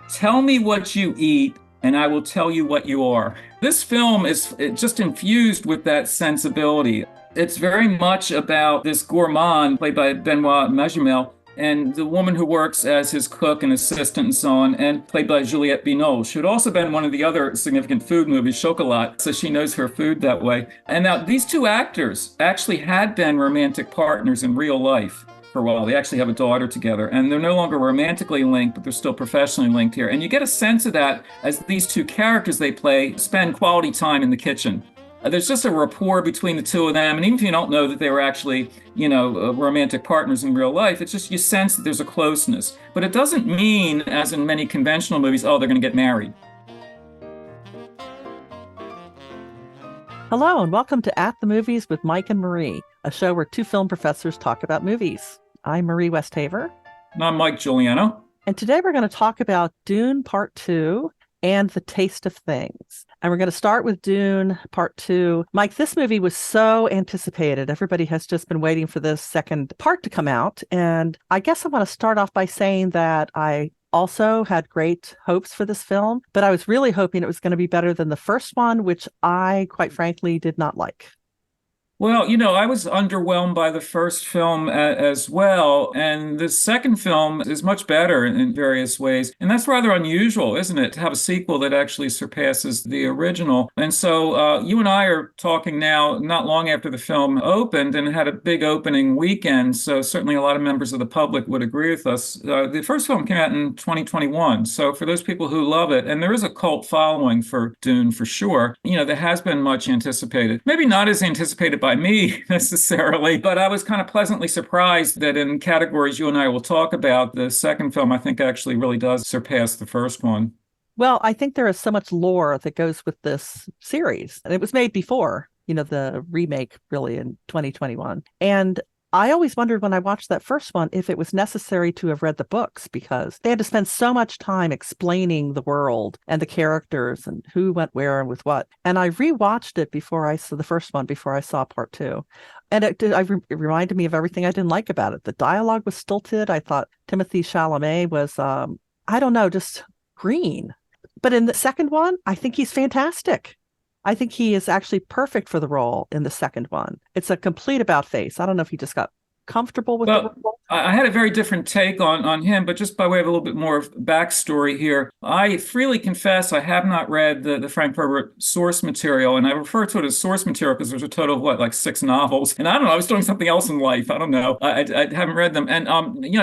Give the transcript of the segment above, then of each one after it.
Tell me what you eat, and I will tell you what you are. This film is just infused with that sensibility. It's very much about this gourmand played by Benoit Magimel and the woman who works as his cook and assistant and so on, and played by Juliette Binoche, who had also been in one of the other significant food movies, Chocolat, so she knows her food that way. And now these two actors actually had been romantic partners in real life for a while. They actually have a daughter together, and they're no longer romantically linked, but they're still professionally linked here. And you get a sense of that as these two characters they play spend quality time in the kitchen. There's just a rapport between the two of them, and even if you don't know that they were actually, romantic partners in real life, it's just you sense that there's a closeness. But it doesn't mean, as in many conventional movies, oh, they're going to get married. Hello, and welcome to At the Movies with Mike and Marie, a show where two film professors talk about movies. I'm Marie Westhaver. And I'm Mike Giuliano. And today we're going to talk about Dune Part 2 and The Taste of Things. And we're going to start with Dune Part 2. Mike, this movie was so anticipated. Everybody has just been waiting for this second part to come out. And I guess I want to start off by saying that I also had great hopes for this film, but I was really hoping it was going to be better than the first one, which I, quite frankly, did not like. Well, I was underwhelmed by the first film as well. And the second film is much better in various ways. And that's rather unusual, isn't it, to have a sequel that actually surpasses the original. And so you and I are talking now, not long after the film opened and had a big opening weekend. So certainly a lot of members of the public would agree with us. The first film came out in 2021. So for those people who love it, and there is a cult following for Dune for sure, there has been much anticipated. Maybe not as anticipated by me necessarily, but I was kind of pleasantly surprised that in categories you and I will talk about, the second film I think actually really does surpass the first one. Well, I think there is so much lore that goes with this series. And it was made before, the remake really in 2021. And I always wondered when I watched that first one if it was necessary to have read the books, because they had to spend so much time explaining the world and the characters and who went where and with what. And I rewatched it before I saw the first one, before I saw part two. And it reminded me of everything I didn't like about it. The dialogue was stilted. I thought Timothee Chalamet was, I don't know, just green. But in the second one, I think he's fantastic. I think he is actually perfect for the role in the second one. It's a complete about face. I don't know if he just got comfortable with the role. I had a very different take on him, but just by way of a little bit more of backstory here, I freely confess I have not read the Frank Herbert source material, and I refer to it as source material because there's a total of like 6 novels, and I don't know, I was doing something else in life. I don't know. I haven't read them, and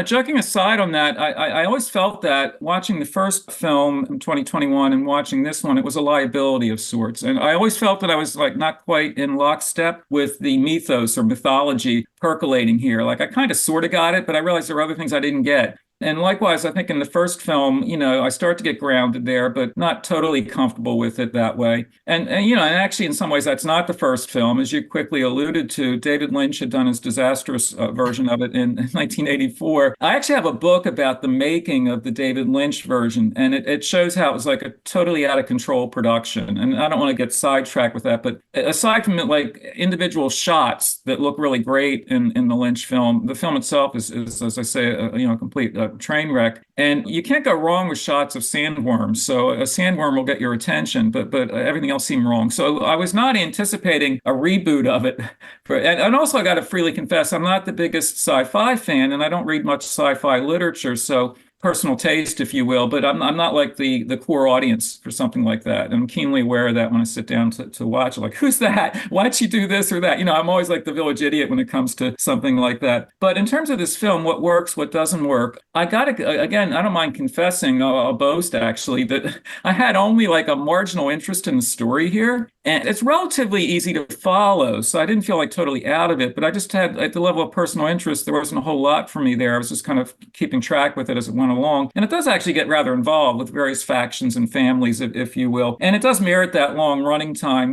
joking aside on that, I always felt that watching the first film in 2021 and watching this one, it was a liability of sorts, and I always felt that I was like not quite in lockstep with the mythos or mythology percolating here. Like I kind of sort of got it, but I realized there were other things I didn't get. And likewise, I think in the first film, I start to get grounded there, but not totally comfortable with it that way. And actually, in some ways, that's not the first film. As you quickly alluded to, David Lynch had done his disastrous version of it in 1984. I actually have a book about the making of the David Lynch version, and it shows how it was like a totally out of control production. And I don't want to get sidetracked with that, but aside from it, like individual shots that look really great in the Lynch film, the film itself is as I say, a complete train wreck. And you can't go wrong with shots of sandworms. So a sandworm will get your attention, but everything else seemed wrong. So I was not anticipating a reboot of it. And also I got to freely confess, I'm not the biggest sci-fi fan, and I don't read much sci-fi literature. So personal taste, if you will, but I'm not like the core audience for something like that. And I'm keenly aware of that when I sit down to watch. Like, who's that? Why'd she do this or that? I'm always like the village idiot when it comes to something like that. But in terms of this film, what works, what doesn't work, I gotta, again, I don't mind confessing, I'll boast actually, that I had only like a marginal interest in the story here. And it's relatively easy to follow. So I didn't feel like totally out of it, but I just had, at the level of personal interest, there wasn't a whole lot for me there. I was just kind of keeping track with it as it went along. And it does actually get rather involved with various factions and families, if you will. And it does merit that long running time,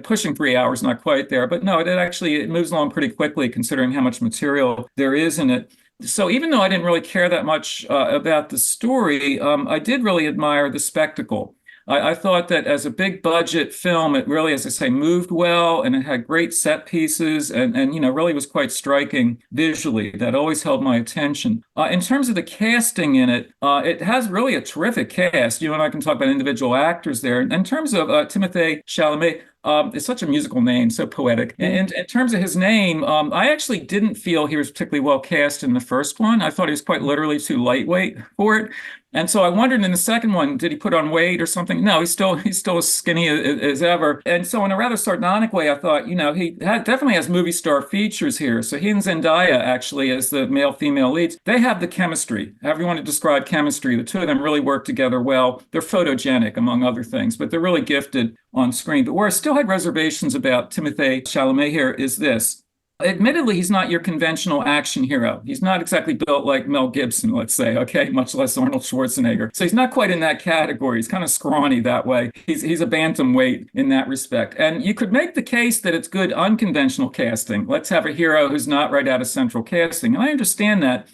pushing 3 hours, not quite there. But no, it moves along pretty quickly considering how much material there is in it. So even though I didn't really care that much about the story, I did really admire the spectacle. I thought that as a big budget film, it really, as I say, moved well and it had great set pieces and really was quite striking visually. That always held my attention. In terms of the casting in it, it has really a terrific cast. You and I can talk about individual actors there. In terms of Timothée Chalamet, it's such a musical name, so poetic. In terms of his name, I actually didn't feel he was particularly well cast in the first one. I thought he was quite literally too lightweight for it. And so I wondered in the second one, did he put on weight or something? No, he's still as skinny as ever. And so in a rather sardonic way, I thought, definitely has movie star features here. So he and Zendaya actually, as the male-female leads, they have the chemistry. However you want to describe chemistry, the two of them really work together well. They're photogenic, among other things, but they're really gifted on screen. But where I still had reservations about Timothée Chalamet here is this. Admittedly, he's not your conventional action hero. He's not exactly built like Mel Gibson, let's say, okay, much less Arnold Schwarzenegger. So he's not quite in that category. He's kind of scrawny that way. He's a bantamweight in that respect. And you could make the case that it's good unconventional casting. Let's have a hero who's not right out of central casting. And I understand that.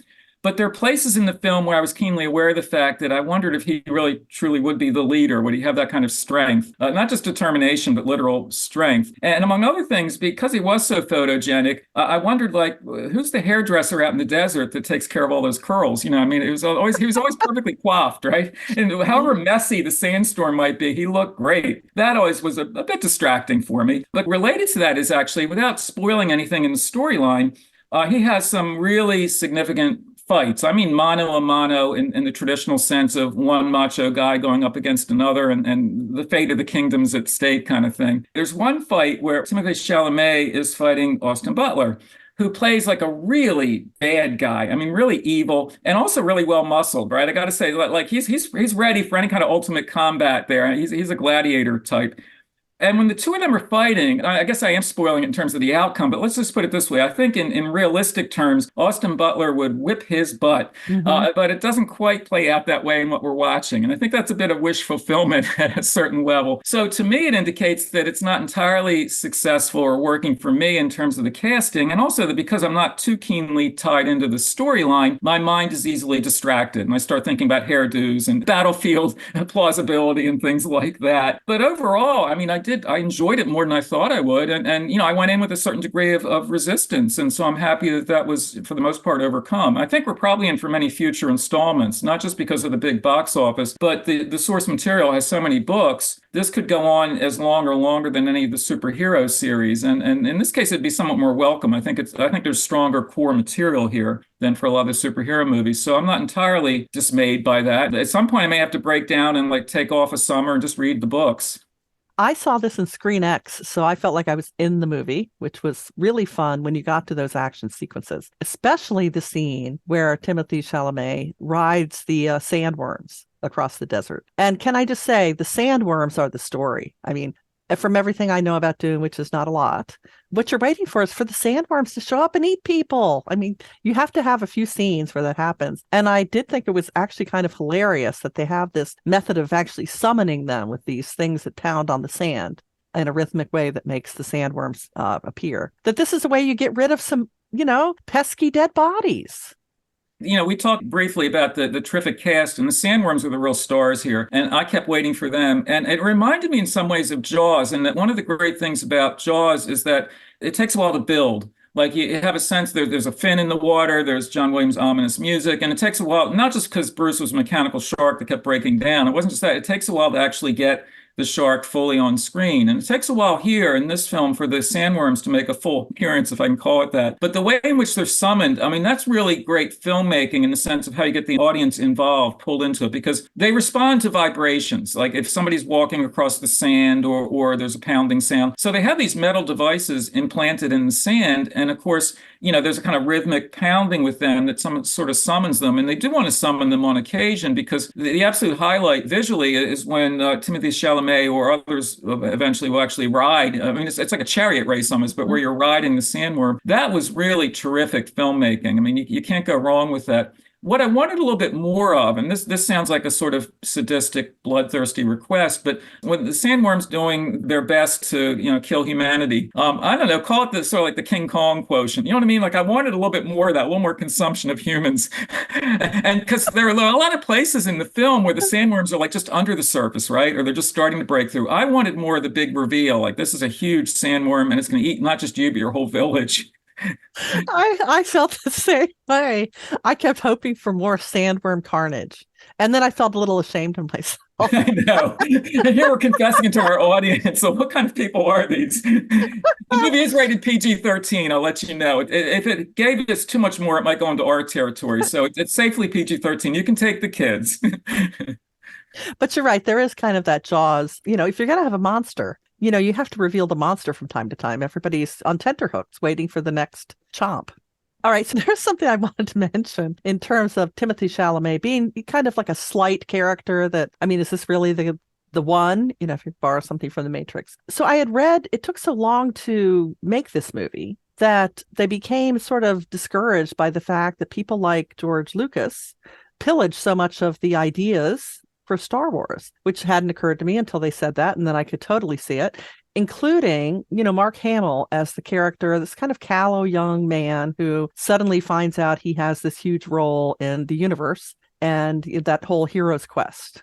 But there are places in the film where I was keenly aware of the fact that I wondered if he really truly would be the leader. Would he have that kind of strength? Not just determination, but literal strength. And among other things, because he was so photogenic, I wondered, like, who's the hairdresser out in the desert that takes care of all those curls? He was always perfectly coiffed, right? And however messy the sandstorm might be, he looked great. That always was a bit distracting for me. But related to that is actually, without spoiling anything in the storyline, he has some really significant fights. I mean, mano a mano in the traditional sense of one macho guy going up against another and the fate of the kingdom's at stake kind of thing. There's one fight where Timothée Chalamet is fighting Austin Butler, who plays like a really bad guy. I mean, really evil and also really well muscled, right? I got to say, like he's ready for any kind of ultimate combat there. He's a gladiator type. And when the two of them are fighting, I guess I am spoiling it in terms of the outcome, but let's just put it this way. I think in realistic terms, Austin Butler would whip his butt, but it doesn't quite play out that way in what we're watching. And I think that's a bit of wish fulfillment at a certain level. So to me, it indicates that it's not entirely successful or working for me in terms of the casting. And also that because I'm not too keenly tied into the storyline, my mind is easily distracted. And I start thinking about hairdos and battlefield plausibility and things like that. But overall, I mean, I enjoyed it more than I thought I would. And I went in with a certain degree of resistance. And so I'm happy that was, for the most part, overcome. I think we're probably in for many future installments, not just because of the big box office, but the source material has so many books. This could go on as long or longer than any of the superhero series. And in this case, it'd be somewhat more welcome. I think there's stronger core material here than for a lot of superhero movies. So I'm not entirely dismayed by that. At some point, I may have to break down and like take off a summer and just read the books. I saw this in Screen X, so I felt like I was in the movie, which was really fun when you got to those action sequences, especially the scene where Timothée Chalamet rides the sandworms across the desert. And can I just say, the sandworms are the story. I mean, from everything I know about Dune, which is not a lot, what you're waiting for is for the sandworms to show up and eat people. I mean, you have to have a few scenes where that happens. And I did think it was actually kind of hilarious that they have this method of actually summoning them with these things that pound on the sand in a rhythmic way that makes the sandworms appear. That this is a way you get rid of some, pesky dead bodies. We talked briefly about the terrific cast, and the sandworms are the real stars here. And I kept waiting for them. And it reminded me in some ways of Jaws. And that one of the great things about Jaws is that it takes a while to build. Like you have a sense there's a fin in the water, there's John Williams' ominous music, and it takes a while, not just because Bruce was a mechanical shark that kept breaking down. It wasn't just that. It takes a while to actually get the shark fully on screen. And it takes a while here in this film for the sandworms to make a full appearance, if I can call it that. But the way in which they're summoned, I mean, that's really great filmmaking in the sense of how you get the audience involved, pulled into it, because they respond to vibrations. Like if somebody's walking across the sand or there's a pounding sound. So they have these metal devices implanted in the sand. And of course, there's a kind of rhythmic pounding with them that some sort of summons them. And they do want to summon them on occasion because the absolute highlight visually is when Timothée Chalamet or others eventually will actually ride. I mean, it's like a chariot race almost, but where you're riding the sandworm. That was really terrific filmmaking. I mean, you can't go wrong with that. What I wanted a little bit more of, and this sounds like a sort of sadistic, bloodthirsty request, but when the sandworms doing their best to, kill humanity, I don't know, call it the sort of like the King Kong quotient. You know what I mean? Like I wanted a little bit more of that, a little more consumption of humans, and because there are a lot of places in the film where the sandworms are like just under the surface, right? Or they're just starting to break through. I wanted more of the big reveal, like this is a huge sandworm and it's going to eat not just you but your whole village. I felt the same way. I kept hoping for more sandworm carnage. And then I felt a little ashamed of myself. I know. And here we're confessing to our audience. So what kind of people are these? The movie is rated PG-13. I'll let you know. If it gave us too much more, it might go into our territory. So it's safely PG-13. You can take the kids. But you're right. There is kind of that Jaws. If you're going to have a monster, you have to reveal the monster from time to time. Everybody's on tenterhooks waiting for the next chomp. All right, so there's something I wanted to mention in terms of Timothee Chalamet being kind of like a slight character that, is this really the one, if you borrow something from The Matrix? So I had read, it took so long to make this movie that they became sort of discouraged by the fact that people like George Lucas pillaged so much of the ideas for Star Wars, which hadn't occurred to me until they said that. And then I could totally see it, including, Mark Hamill as the character, this kind of callow young man who suddenly finds out he has this huge role in the universe and that whole hero's quest.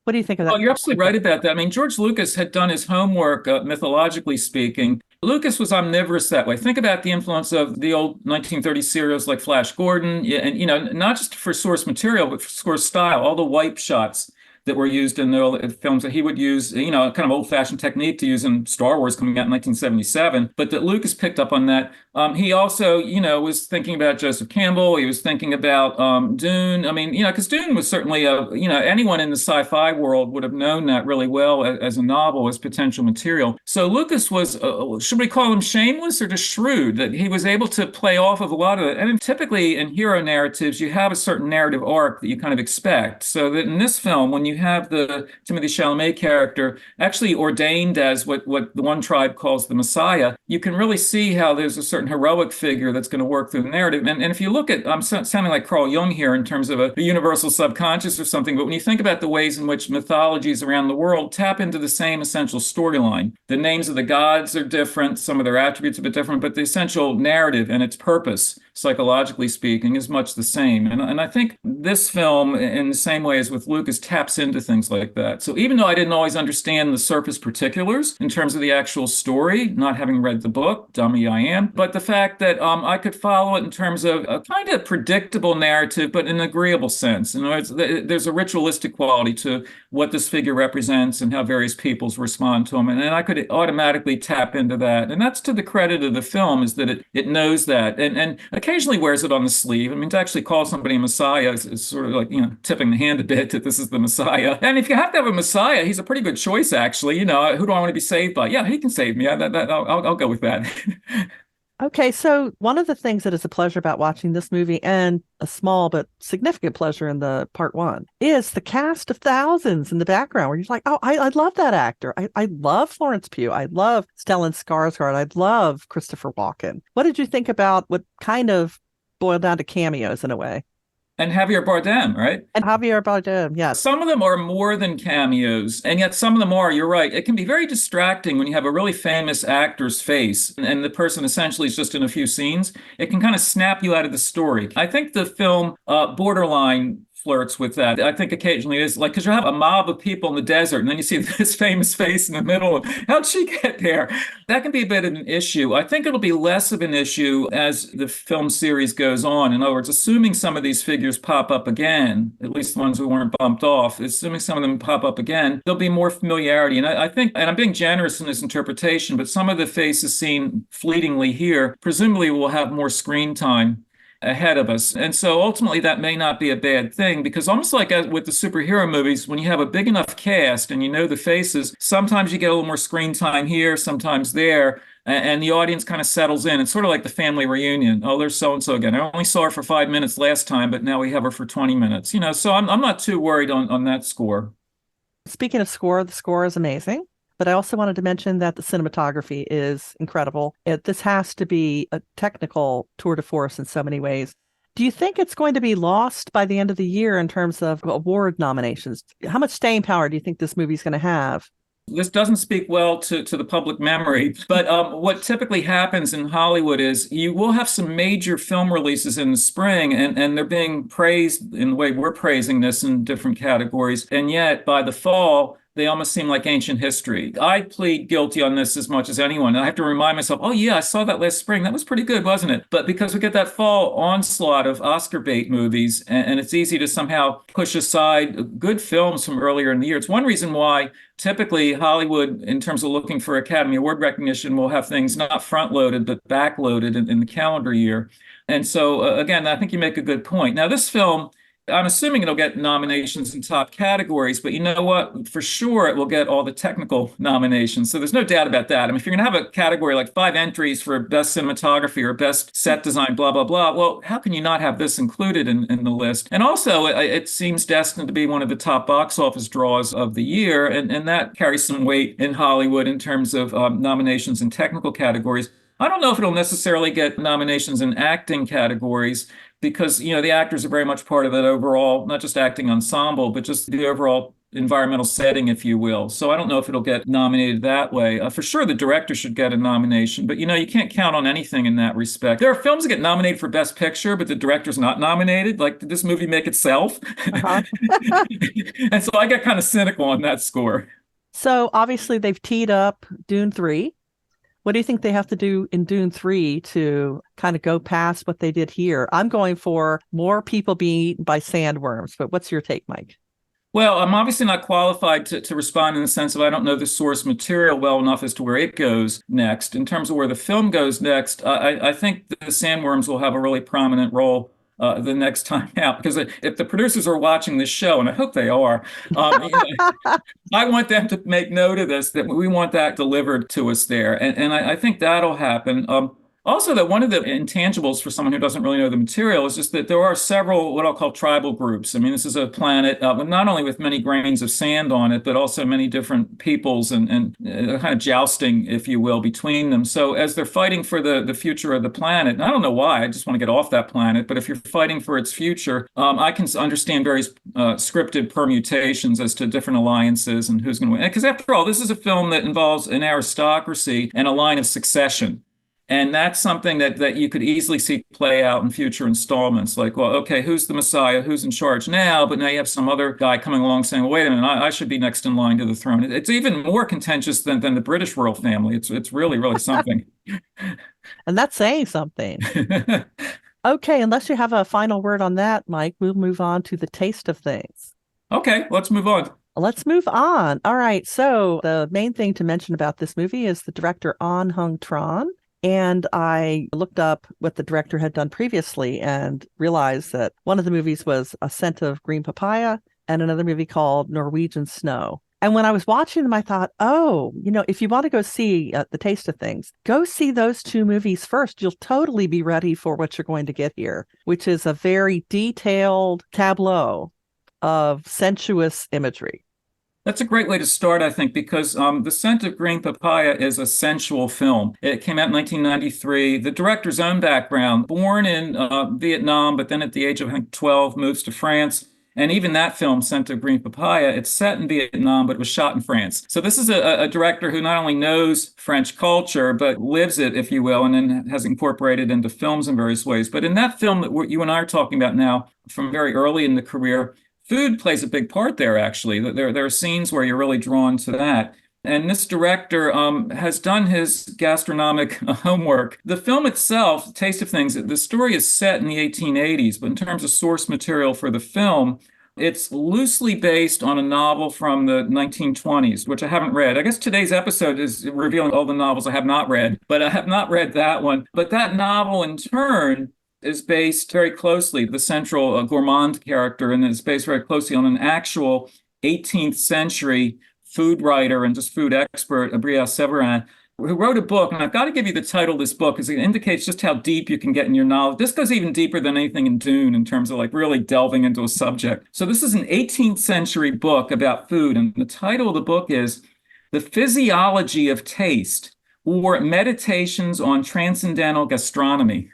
What do you think of that? Oh, you're absolutely right about that. I mean, George Lucas had done his homework, mythologically speaking. Lucas was omnivorous that way. Think about the influence of the old 1930s serials like Flash Gordon, and, not just for source material, but for source style, all the wipe shots that were used in the films that he would use, kind of old-fashioned technique to use in Star Wars coming out in 1977, but that Lucas picked up on that. He also, was thinking about Joseph Campbell. He was thinking about Dune. I mean, because Dune was certainly anyone in the sci-fi world would have known that really well as a novel, as potential material. So Lucas was, should we call him shameless or just shrewd, that he was able to play off of a lot of it. And typically in hero narratives, you have a certain narrative arc that you kind of expect. So that in this film, when you have the Timothée Chalamet character actually ordained as what the one tribe calls the Messiah, you can really see how there's a certain heroic figure that's going to work through the narrative. And if you look at, I'm sounding like Carl Jung here in terms of a universal subconscious or something, but when you think about the ways in which mythologies around the world tap into the same essential storyline, the names of the gods are different, some of their attributes are a bit different, but the essential narrative and its purpose, psychologically speaking, is much the same. And I think this film, in the same way as with Lucas, taps into things like that. So even though I didn't always understand the surface particulars in terms of the actual story, not having read the book, dummy I am, but the fact that I could follow it in terms of a kind of predictable narrative, but in an agreeable sense. In other words, there's a ritualistic quality to what this figure represents and how various peoples respond to him. And I could automatically tap into that. And that's to the credit of the film, is that it knows that and occasionally wears it on the sleeve. I mean, to actually call somebody a Messiah is sort of like, tipping the hand a bit that this is the Messiah. And if you have to have a Messiah, he's a pretty good choice, actually. Who do I want to be saved by? Yeah, he can save me. I'll go with that. Okay, so one of the things that is a pleasure about watching this movie, and a small but significant pleasure in the part one, is the cast of thousands in the background where you're like, oh, I love that actor. I love Florence Pugh. I love Stellan Skarsgård. I love Christopher Walken. What did you think about what kind of boiled down to cameos in a way? And Javier Bardem, right? And Javier Bardem, yes. Some of them are more than cameos, and yet some of them are, you're right. It can be very distracting when you have a really famous actor's face and the person essentially is just in a few scenes. It can kind of snap you out of the story. I think the film borderline flirts with that. I think occasionally it is like, because you have a mob of people in the desert and then you see this famous face in the middle. How'd she get there? That can be a bit of an issue. I think it'll be less of an issue as the film series goes on. In other words, assuming some of these figures pop up again, at least the ones who weren't bumped off, assuming some of them pop up again, there'll be more familiarity. And I think, and I'm being generous in this interpretation, but some of the faces seen fleetingly here presumably will have more screen time ahead of us. And so ultimately that may not be a bad thing, because almost like with the superhero movies, when you have a big enough cast and you know the faces, sometimes you get a little more screen time here, sometimes there, and the audience kind of settles in. It's sort of like the family reunion. Oh, there's so-and-so again. I only saw her for 5 minutes last time, but now we have her for 20 minutes. So I'm not too worried on that score. Speaking of score, the score is amazing. But I also wanted to mention that the cinematography is incredible. This has to be a technical tour de force in so many ways. Do you think it's going to be lost by the end of the year in terms of award nominations? How much staying power do you think this movie's going to have? This doesn't speak well to the public memory, but what typically happens in Hollywood is you will have some major film releases in the spring, and they're being praised in the way we're praising this in different categories. And yet, by the fall, they almost seem like ancient history. I plead guilty on this as much as anyone. I have to remind myself, oh, yeah, I saw that last spring. That was pretty good, wasn't it? But because we get that fall onslaught of Oscar bait movies, and it's easy to somehow push aside good films from earlier in the year. It's one reason why typically Hollywood, in terms of looking for Academy Award recognition, will have things not front loaded, but back loaded in the calendar year. And so, again, I think you make a good point. Now, this film, I'm assuming it'll get nominations in top categories, but you know what? For sure, it will get all the technical nominations. So there's no doubt about that. I mean, if you're going to have a category like 5 entries for best cinematography or best set design, blah, blah, blah, well, how can you not have this included in the list? And also, it seems destined to be one of the top box office draws of the year. And that carries some weight in Hollywood in terms of nominations in technical categories. I don't know if it'll necessarily get nominations in acting categories because, the actors are very much part of that overall, not just acting ensemble, but just the overall environmental setting, if you will. So I don't know if it'll get nominated that way. For sure, the director should get a nomination, but, you can't count on anything in that respect. There are films that get nominated for Best Picture, but the director's not nominated. Like, did this movie make itself? Uh-huh. And so I get kind of cynical on that score. So obviously they've teed up Dune 3. What do you think they have to do in Dune 3 to kind of go past what they did here? I'm going for more people being eaten by sandworms, but what's your take, Mike? Well, I'm obviously not qualified to respond in the sense of I don't know the source material well enough as to where it goes next. In terms of where the film goes next, I think the sandworms will have a really prominent role the next time out. Because if the producers are watching this show, and I hope they are, I want them to make note of this, that we want that delivered to us there. And I think that'll happen. Also, that one of the intangibles for someone who doesn't really know the material is just that there are several what I'll call tribal groups. I mean, this is a planet not only with many grains of sand on it, but also many different peoples and kind of jousting, if you will, between them. So as they're fighting for the future of the planet, and I don't know why, I just want to get off that planet, but if you're fighting for its future, I can understand various scripted permutations as to different alliances and who's going to win. Because after all, this is a film that involves an aristocracy and a line of succession. And that's something that you could easily see play out in future installments. Like, well, okay, who's the Messiah? Who's in charge now? But now you have some other guy coming along saying, well, wait a minute, I should be next in line to the throne. It's even more contentious than the British royal family. It's really, really something. And that's saying something. Okay, unless you have a final word on that, Mike, we'll move on to the taste of things. Okay, let's move on. Let's move on. All right, so the main thing to mention about this movie is the director Anh Hung Tran. And I looked up what the director had done previously and realized that one of the movies was A Scent of Green Papaya and another movie called Norwegian Snow. And when I was watching them, I thought, oh, if you want to go see The Taste of Things, go see those two movies first. You'll totally be ready for what you're going to get here, which is a very detailed tableau of sensuous imagery. That's a great way to start, I think, because The Scent of Green Papaya is a sensual film. It came out in 1993. The director's own background, born in Vietnam, but then at the age of, I think, 12, moves to France. And even that film, Scent of Green Papaya, it's set in Vietnam, but it was shot in France. So this is a director who not only knows French culture, but lives it, if you will, and then has incorporated into films in various ways. But in that film that you and I are talking about now, from very early in the career, food plays a big part there, actually. There are scenes where you're really drawn to that. And this director has done his gastronomic homework. The film itself, Taste of Things, the story is set in the 1880s, but in terms of source material for the film, it's loosely based on a novel from the 1920s, which I haven't read. I guess today's episode is revealing all the novels I have not read, but I have not read that one. But that novel, in turn, is based very closely, the central gourmand character, and is based very closely on an actual 18th century food writer and just food expert, Brière Severin, who wrote a book. And I've got to give you the title of this book because it indicates just how deep you can get in your knowledge. This goes even deeper than anything in Dune in terms of like really delving into a subject. So this is an 18th century book about food. And the title of the book is The Physiology of Taste, or Meditations on Transcendental Gastronomy.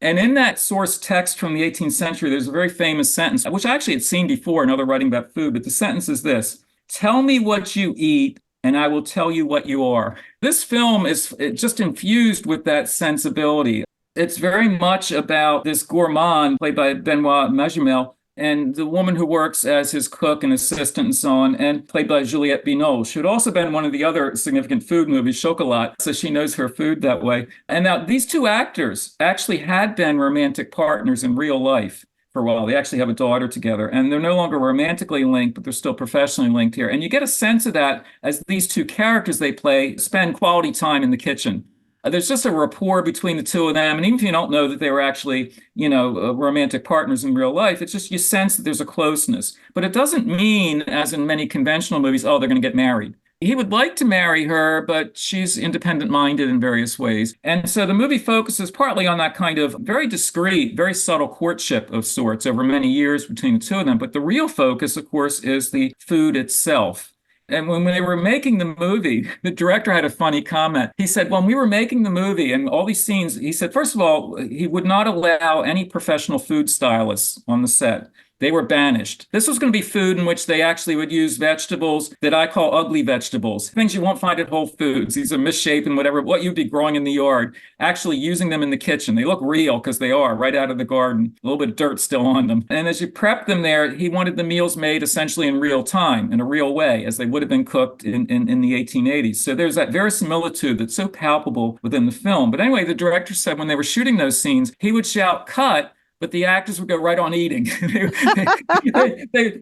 And in that source text from the 18th century, there's a very famous sentence, which I actually had seen before in other writing about food, but the sentence is this: tell me what you eat, and I will tell you what you are. This film is just infused with that sensibility. It's very much about this gourmand played by Benoit Magimel and the woman who works as his cook and assistant and so on, and played by Juliette Binoche, who'd also been in one of the other significant food movies, Chocolat, so she knows her food that way. And now these two actors actually had been romantic partners in real life for a while. They actually have a daughter together, and they're no longer romantically linked, but they're still professionally linked here. And you get a sense of that as these two characters they play spend quality time in the kitchen. There's just a rapport between the two of them. And even if you don't know that they were actually, romantic partners in real life, it's just you sense that there's a closeness. But it doesn't mean, as in many conventional movies, oh, they're going to get married. He would like to marry her, but she's independent-minded in various ways. And so the movie focuses partly on that kind of very discreet, very subtle courtship of sorts over many years between the two of them. But the real focus, of course, is the food itself. And when they were making the movie, the director had a funny comment. He said, when we were making the movie and all these scenes, he said, first of all, he would not allow any professional food stylists on the set. They were banished. This was going to be food in which they actually would use vegetables that I call ugly vegetables, things you won't find at Whole Foods. These are misshapen, whatever, what you'd be growing in the yard, actually using them in the kitchen. They look real because they are right out of the garden, a little bit of dirt still on them. And as you prep them there, he wanted the meals made essentially in real time, in a real way, as they would have been cooked in the 1880s. So there's that verisimilitude that's so palpable within the film. But anyway, the director said when they were shooting those scenes, he would shout, cut, but the actors would go right on eating.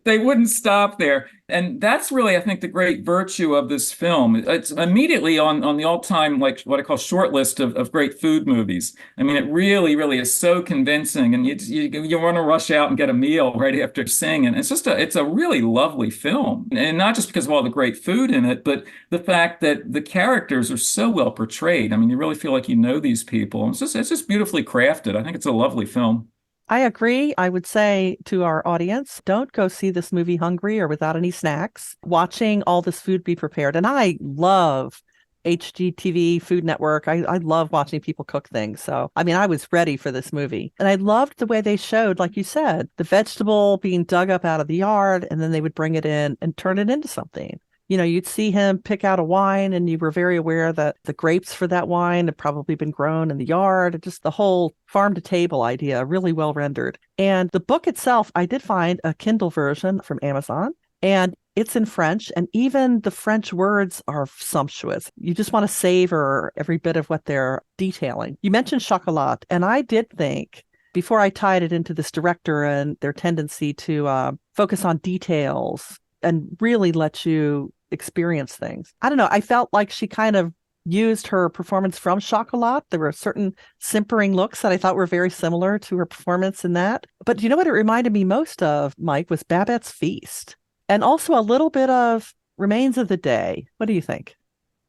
they wouldn't stop there. And that's really, I think, the great virtue of this film. It's immediately on the all-time, like what I call short list of great food movies. I mean, it really, really is so convincing. And you want to rush out and get a meal right after seeing it. It's a really lovely film. And not just because of all the great food in it, but the fact that the characters are so well portrayed. I mean, you really feel like you know these people. It's just beautifully crafted. I think it's a lovely film. I agree. I would say to our audience, don't go see this movie hungry or without any snacks. Watching all this food be prepared. And I love HGTV, Food Network. I love watching people cook things. So, I mean, I was ready for this movie. And I loved the way they showed, like you said, the vegetable being dug up out of the yard, and then they would bring it in and turn it into something. You'd see him pick out a wine, and you were very aware that the grapes for that wine had probably been grown in the yard. Just the whole farm to table idea, really well rendered. And the book itself, I did find a Kindle version from Amazon, and it's in French, and even the French words are sumptuous. You just want to savor every bit of what they're detailing. You mentioned chocolat, and I did think, before I tied it into this director and their tendency to focus on details and really let you experience things. I don't know. I felt like she kind of used her performance from Chocolat. There were certain simpering looks that I thought were very similar to her performance in that. But do you know what it reminded me most of, Mike, was Babette's Feast, and also a little bit of Remains of the Day. What do you think?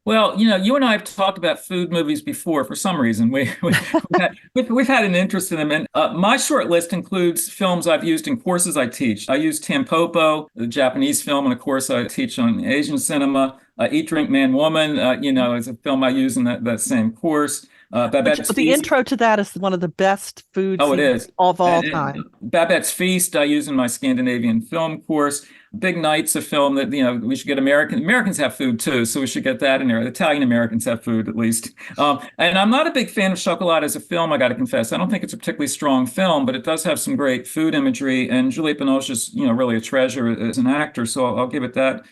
Well, you and I have talked about food movies before for some reason. We've had an interest in them. And my short list includes films I've used in courses I teach. I use Tampopo, the Japanese film, and of course I teach on Asian cinema. Eat, Drink, Man, Woman, is a film I use in that same course. Babette's the Feast. Intro to that is one of the best food Oh, it is. of all time. Babette's Feast I use in my Scandinavian film course. Big Night's a film that, we should get Americans have food too, so we should get that in there. Italian Americans have food at least. And I'm not a big fan of Chocolat as a film, I got to confess. I don't think it's a particularly strong film, but it does have some great food imagery. And Juliette Binoche is, really a treasure as an actor, so I'll give it that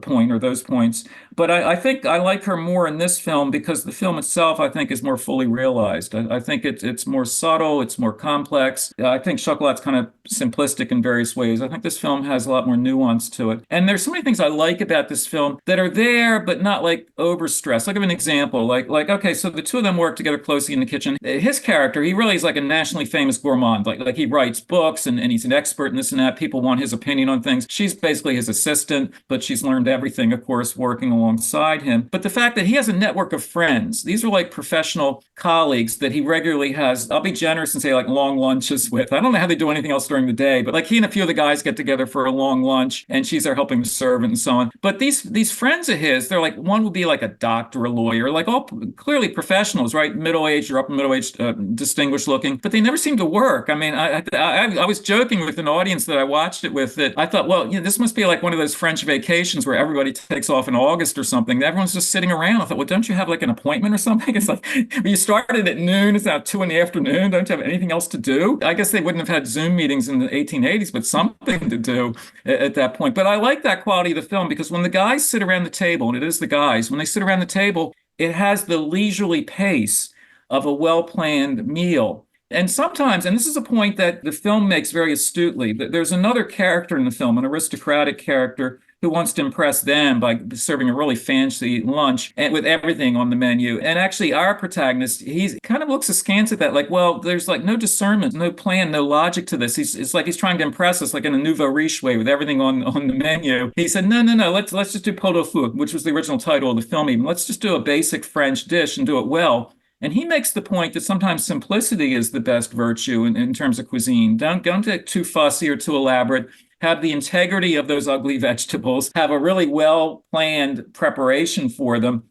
point or those points. But I think I like her more in this film because the film itself, I think, is more fully realized. I think it's more subtle, it's more complex. I think Chocolat's kind of simplistic in various ways. I think this film has a lot more nuance to it. And there's so many things I like about this film that are there, but not like overstressed. I'll give an example. Like, okay, so the two of them work together closely in the kitchen. His character, he really is like a nationally famous gourmand. Like he writes books and he's an expert in this and that. People want his opinion on things. She's basically his assistant, but she's learned everything, of course, working alongside him. But the fact that he has a network of friends, these are like professional colleagues that he regularly has, I'll be generous and say like long lunches with. I don't know how they do anything else during the day, but like he and a few of the guys get together for a long lunch and she's there helping the servant and so on. But these friends of his, they're like, one would be like a doctor, a lawyer, like all clearly professionals, right? Middle-aged or upper middle-aged, distinguished looking, but they never seem to work. I mean, I was joking with an audience that I watched it with that I thought, well, this must be like one of those French vacations where everybody takes off in August or something. Everyone's just sitting around. I thought, well, don't you have like an appointment or something? It's like, you started at noon, it's now 2 in the afternoon. Don't you have anything else to do? I guess they wouldn't have had Zoom meetings in the 1880s, but something to do at that point. But I like that quality of the film because when the guys sit around the table, and it is the guys, when they sit around the table, it has the leisurely pace of a well-planned meal. And sometimes, and this is a point that the film makes very astutely, that there's another character in the film, an aristocratic character, who wants to impress them by serving a really fancy lunch and with everything on the menu. And actually, our protagonist, he kind of looks askance at that, like, well, there's like no discernment, no plan, no logic to this. It's like he's trying to impress us, like in a nouveau riche way, with everything on the menu. He said, no, let's just do pot au feu, which was the original title of the film. Even let's just do a basic French dish and do it well. And he makes the point that sometimes simplicity is the best virtue in terms of cuisine. Don't get too fussy or too elaborate. Have the integrity of those ugly vegetables, have a really well-planned preparation for them,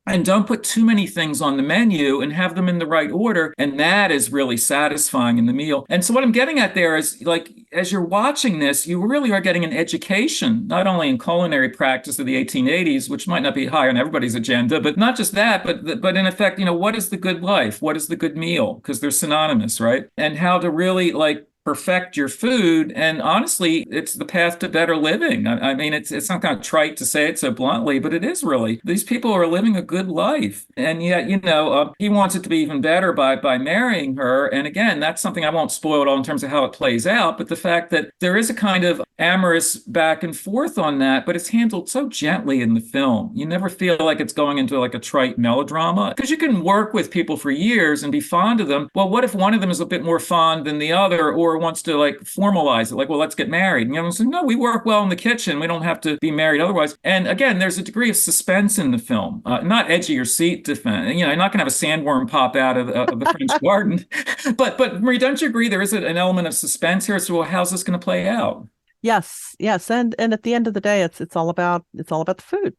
and don't put too many things on the menu and have them in the right order. And that is really satisfying in the meal. And so what I'm getting at there is, like, as you're watching this, you really are getting an education, not only in culinary practice of the 1880s, which might not be high on everybody's agenda, but not just that, but in effect, what is the good life? What is the good meal? Because they're synonymous, right? And how to really, like, perfect your food. And honestly, it's the path to better living. I mean, it's not kind of trite to say it so bluntly, but it is really. These people are living a good life. And yet, he wants it to be even better by marrying her. And again, that's something I won't spoil at all in terms of how it plays out. But the fact that there is a kind of amorous back and forth on that, but it's handled so gently in the film. You never feel like it's going into like a trite melodrama, because you can work with people for years and be fond of them. Well, what if one of them is a bit more fond than the other, or wants to like formalize it, like, well, let's get married? And so, no, we work well in the kitchen. We don't have to be married otherwise. And again, there's a degree of suspense in the film, not edge of your seat defense. You're not going to have a sandworm pop out of the French garden. But Marie, don't you agree there is an element of suspense here? So, well, how's this going to play out? Yes. And at the end of the day, it's all about the food,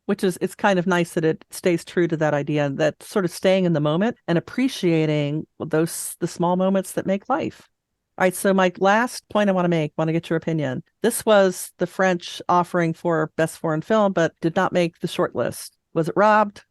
which is, it's kind of nice that it stays true to that idea, that sort of staying in the moment and appreciating the small moments that make life. All right, so my last point I want to get your opinion. This was the French offering for Best Foreign Film, but did not make the short list. Was it robbed?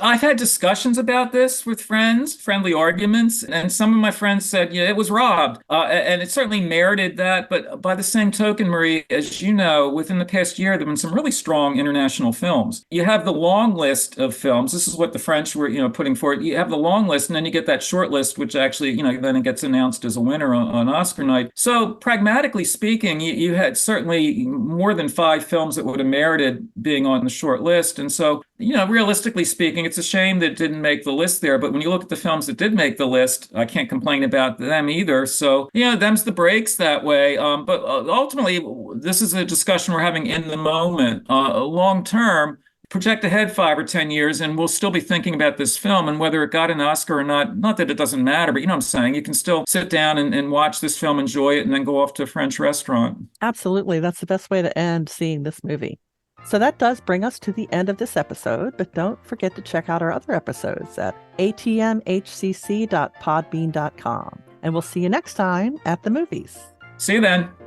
I've had discussions about this with friends, friendly arguments, and some of my friends said, yeah, it was robbed. And it certainly merited that. But by the same token, Marie, as you know, within the past year, there have been some really strong international films. You have the long list of films. This is what the French were, putting forward. You have the long list, and then you get that short list, which actually, then it gets announced as a winner on Oscar night. So pragmatically speaking, you had certainly more than 5 films that would have merited being on the short list. And so, realistically speaking, it's a shame that it didn't make the list there. But when you look at the films that did make the list, I can't complain about them either. So, them's the breaks that way. But ultimately, this is a discussion we're having in the moment. Long term, project ahead 5 or 10 years, and we'll still be thinking about this film and whether it got an Oscar or not. Not that it doesn't matter, but you know what I'm saying? You can still sit down and watch this film, enjoy it, and then go off to a French restaurant. Absolutely. That's the best way to end seeing this movie. So that does bring us to the end of this episode, but don't forget to check out our other episodes at atmhcc.podbean.com. And we'll see you next time at the movies. See you then.